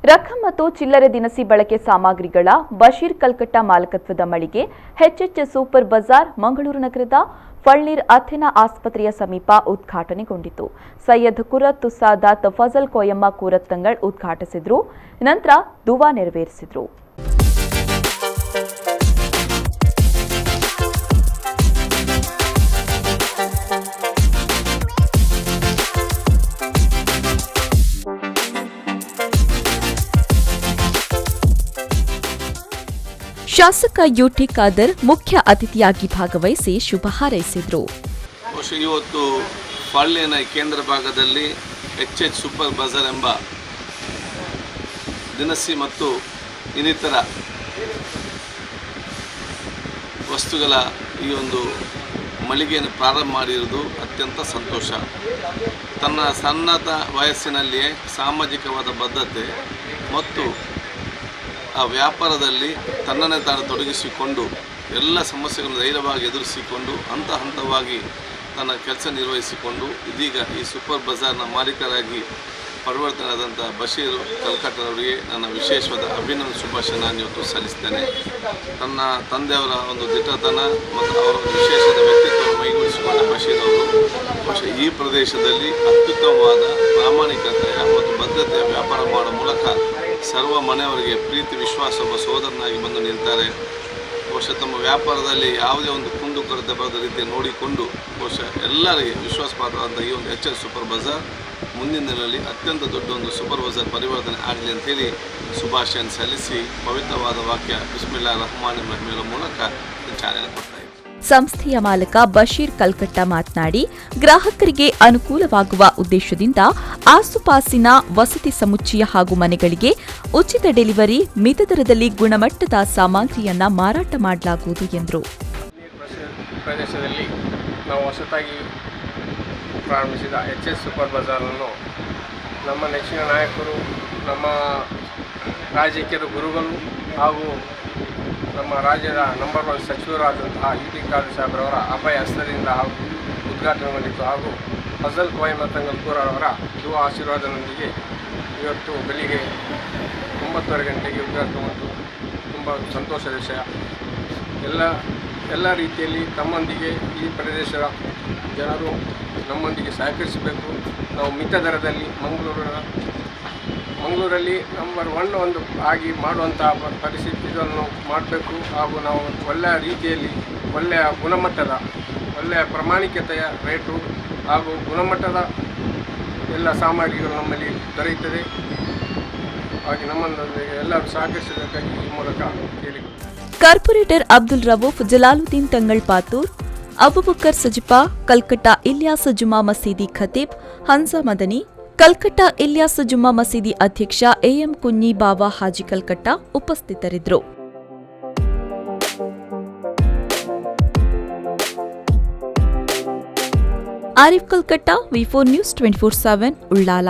ರಕಂ ಮತ್ತು ಚಿಲ್ಲರೆ ದಿನಸಿ ಬಳಕೆ ಸಾಮಗ್ರಿಗಳ ಬಶೀರ್ ಕಲ್ಕಟ್ಟ ಮಾಲಕತ್ವದ ಮಳಿಗೆ ಎಚ್ಎಚ್ ಸೂಪರ್ ಬಜಾರ್ ಮಂಗಳೂರು ನಗರದ ಫಳ್ನೀರ್ ಅಥೆನಾ ಆಸ್ಪತ್ರೆಯ ಸಮೀಪ ಉದ್ಘಾಟನೆಗೊಂಡಿತು. ಸೈಯದ್ ಕುರತ್ ಸಾದಾತ್ ಫಜಲ್ ಕೋಯಮ್ಮ ಕೂರತ್ ತಂಗಳ್ ಉದ್ಘಾಟಿಸಿದರು. ನಂತರ ದುವಾ ನೆರವೇರಿಸಿದರು. ಶಾಸಕ ಯುಟಿ ಖಾದರ್ ಮುಖ್ಯ ಅತಿಥಿಯಾಗಿ ಭಾಗವಹಿಸಿ ಶುಭ ಹಾರೈಸಿದರು. ಇವತ್ತು ಫಳ್ನೀರಿನ ಕೇಂದ್ರ ಭಾಗದಲ್ಲಿ ಎಚ್ಎಚ್ ಸೂಪರ್ ಬಜಾರ್ ಎಂಬ ದಿನಸಿ ಮತ್ತು ಇನ್ನಿತರ ವಸ್ತುಗಳ ಈ ಒಂದು ಮಳಿಗೆಯನ್ನು ಪ್ರಾರಂಭ ಮಾಡಿರುವುದು ಅತ್ಯಂತ ಸಂತೋಷ. ತನ್ನ ಸಣ್ಣದ ವಯಸ್ಸಿನಲ್ಲಿಯೇ ಸಾಮಾಜಿಕವಾದ ಬದ್ಧತೆ ಮತ್ತು ಆ ವ್ಯಾಪಾರದಲ್ಲಿ ತನ್ನನ್ನೇ ತಾನು ತೊಡಗಿಸಿಕೊಂಡು ಎಲ್ಲ ಸಮಸ್ಯೆಗಳನ್ನು ಧೈರ್ಯವಾಗಿ ಎದುರಿಸಿಕೊಂಡು ಹಂತವಾಗಿ ತನ್ನ ಕೆಲಸ ನಿರ್ವಹಿಸಿಕೊಂಡು ಇದೀಗ ಈ ಸೂಪರ್ ಬಜಾರ್ನ ಮಾಲೀಕರಾಗಿ ಪರಿವರ್ತನೆಯಾದಂಥ ಬಶೀರ್ ಕಲ್ಕಟ್ಟರವರಿಗೆ ನನ್ನ ವಿಶೇಷವಾದ ಅಭಿನಂದನೆ ಶುಭಾಶಯ ನಾನು ಇವತ್ತು ಸಲ್ಲಿಸ್ತೇನೆ. ತನ್ನ ತಂದೆಯವರ ಒಂದು ದಿಟ್ಟತನ ಮತ್ತು ಅವರ ವಿಶೇಷದ ವ್ಯಕ್ತಿತ್ವವನ್ನು ಮೈಗೂಡಿಸಿಕೊಂಡ ಬಶೀರ್ ಅವರು ಈ ಪ್ರದೇಶದಲ್ಲಿ ಅತ್ಯುತ್ತಮವಾದ ಪ್ರಾಮಾಣಿಕತೆಯ ಮತ್ತು ಬದ್ಧತೆಯ ವ್ಯಾಪಾರ ಮಾಡುವ ಮೂಲಕ ಸರ್ವ ಮನೆಯವರಿಗೆ ಪ್ರೀತಿ ವಿಶ್ವಾಸ ಒಬ್ಬ ಸೋದರನಾಗಿ ಬಂದು ನಿಲ್ತಾರೆ. ಬಹುಶಃ ತಮ್ಮ ವ್ಯಾಪಾರದಲ್ಲಿ ಯಾವುದೇ ಒಂದು ಕುಂದು ಕೊರತೆ ಬರದ ರೀತಿ ನೋಡಿಕೊಂಡು ಬಹುಶಃ ಎಲ್ಲರಿಗೆ ವಿಶ್ವಾಸಪಾತ್ರವಾದಂಥ ಈ ಒಂದು ಎಚ್ಎಚ್ ಸೂಪರ್ ಬಜಾರ್ ಮುಂದಿನ ದಿನದಲ್ಲಿ ಅತ್ಯಂತ ದೊಡ್ಡ ಒಂದು ಸೂಪರ್ ಬಜಾರ್ ಪರಿವರ್ತನೆ ಆಗಲಿ ಅಂತೇಳಿ ಶುಭಾಶಯ ಸಲ್ಲಿಸಿ ಪವಿತ್ರವಾದ ವಾಕ್ಯ ಬಿಸ್ಮಿಲ್ಲಾಹಿರ್ ರಹ್ಮಾನಿರ್ ರಹೀಂ ಮೂಲಕ ಚಾಲನೆ ಕೊಡ್ತಾ ಇದ್ದಾರೆ. ಸಂಸ್ಥೆಯ ಮಾಲಕ ಬಶೀರ್ ಕಲ್ಕಟ್ಟ ಮಾತನಾಡಿ, ಗ್ರಾಹಕರಿಗೆ ಅನುಕೂಲವಾಗುವ ಉದ್ದೇಶದಿಂದ ಆಸುಪಾಸಿನ ವಸತಿ ಸಮುಚ್ಚಯ ಹಾಗೂ ಮನೆಗಳಿಗೆ ಉಚಿತ ಡೆಲಿವರಿ, ಮಿತ ದರದಲ್ಲಿ ಗುಣಮಟ್ಟದ ಸಾಮಗ್ರಿಯನ್ನ ಮಾರಾಟ ಮಾಡಲಾಗುವುದು ಎಂದರು. ಪ್ರದೇಶದಲ್ಲಿ ನಾವು ಹೊಸತಾಗಿ ಪ್ರಾರಂಭಿಸಿದ ಎಚ್ಎಚ್ ಸೂಪರ್ ಬಜಾರನ್ನು ನಮ್ಮ ನೆಚ್ಚಿನ ನಾಯಕರು, ನಮ್ಮ ರಾಜಕೀಯದ ಗುರುಗಳು ಹಾಗೂ ನಮ್ಮ ರಾಜ್ಯದ ನಂಬರ್ 1 ಸಚಿವರಾದಂತಹ ಯುಟಿ ಖಾದರ್ ಸಾಹೇಬ್ರವರ ಅಭಯ ಹಸ್ತದಿಂದ ಉದ್ಘಾಟನೆಗೊಂಡಿತ್ತು. ಹಾಗೂ ಫಜಲ್ ಕೋಯಮ್ಮ ತಂಗಲ್ಪುರ ಅವರ ಯುವ ಆಶೀರ್ವಾದದೊಂದಿಗೆ ಇವತ್ತು ಬೆಳಿಗ್ಗೆ 9:30 ಗಂಟೆಗೆ ಉದ್ಘಾಟನೆಗೊಂಡು ತುಂಬ ಸಂತೋಷದ ವಿಷಯ. ಎಲ್ಲ ರೀತಿಯಲ್ಲಿ ತಮ್ಮೊಂದಿಗೆ ಈ ಪ್ರದೇಶದ ಜನರು ನಮ್ಮೊಂದಿಗೆ ಸಹಕರಿಸಬೇಕು. ನಾವು ಮಿತ ದರದಲ್ಲಿ ಮಂಗಳೂರಲ್ಲಿ ನಂಬರ್ 1 ಒಂದು ಆಗಿ ಮಾಡುವಂತಹ ಪರಿಸ್ಥಿತಿಯನ್ನು ಮಾಡಬೇಕು. ಹಾಗೂ ನಾವು ಒಳ್ಳೆಯ ರೀತಿಯಲ್ಲಿ ಒಳ್ಳೆಯ ಗುಣಮಟ್ಟದ ಒಳ್ಳೆಯ ಪ್ರಾಮಾಣಿಕತೆಯ ರೇಟು ಹಾಗೂ ಗುಣಮಟ್ಟದ ಎಲ್ಲ ಸಾಮಗ್ರಿಗಳು ನಮ್ಮಲ್ಲಿ ದೊರೆಯುತ್ತದೆ. ಹಾಗೆ ನಮ್ಮೊಂದಿಗೆ ಎಲ್ಲರೂ ಸಹಕರಿಸಬೇಕಾಗಿ ಈ ಮೂಲಕ ಕೇಳಿಕೊಳ್ಳುತ್ತೇವೆ. ಕಾರ್ಪೊರೇಟರ್ ಅಬ್ದುಲ್ ರವೂಫ್, ಜಲಾಲುದ್ದೀನ್ ತಂಗಳ್ ಪಾತೂರ್, ಅಬುಬಕರ್ ಸಜಿಪಾ, ಕಲ್ಕಟ್ಟ ಇಲ್ಯಾಸ್ ಜುಮಾ ಮಸೀದಿ ಖತೀಬ್ ಹನ್ಸಾ ಮದನಿ, ಕಲ್ಕಟ್ಟ ಇಲ್ಯಾಸ್ ಜುಮ್ಮಾ ಮಸೀದಿ ಅಧ್ಯಕ್ಷ ಎಎಂ ಕುഞ്ഞി ಬಾವಾ ಹಾಜಿ ಕಲ್ಕಟ್ಟ ಉಪಸ್ಥಿತರಿದ್ದರು. ಆರಿಫ್ ಕಲ್ಕಟ್ಟ, ವಿ4 ನ್ಯೂಸ್ 24/7 ಉಳ್ಳಾಲ.